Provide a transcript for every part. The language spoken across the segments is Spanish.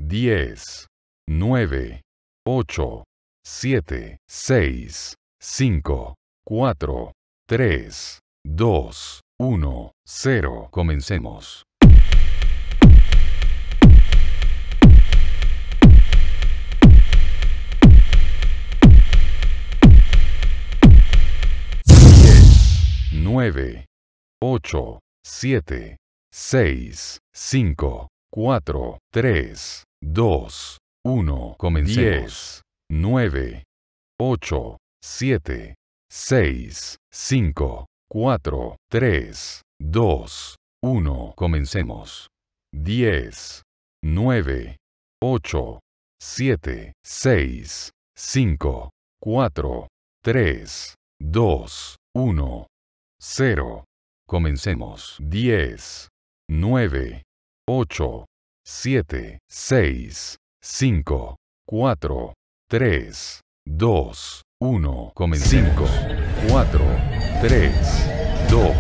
10, 9, 8, 7, 6, 5, 4, 3, 2, 1, 0. Comencemos. 9, 8, 7, 6, 5, 4, 3, 2, 1. Comencemos. 10, 9, 8, 7, 6, 5, 4, 3, 2, 1. Comencemos. 10, 9, 8, 7, 6, 5, 4, 3, 2, 1, 0. Comencemos. 10, 9, 8, 7, 6, 5, 4, 3, 2, 1. Comencemos. 5, 4, 3, 2,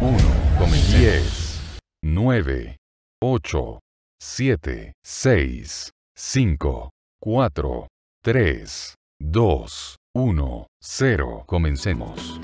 1. Comencemos. 10, 9, 8, 7, 6, 5, 4, 3, 2, 1, 0. Comencemos.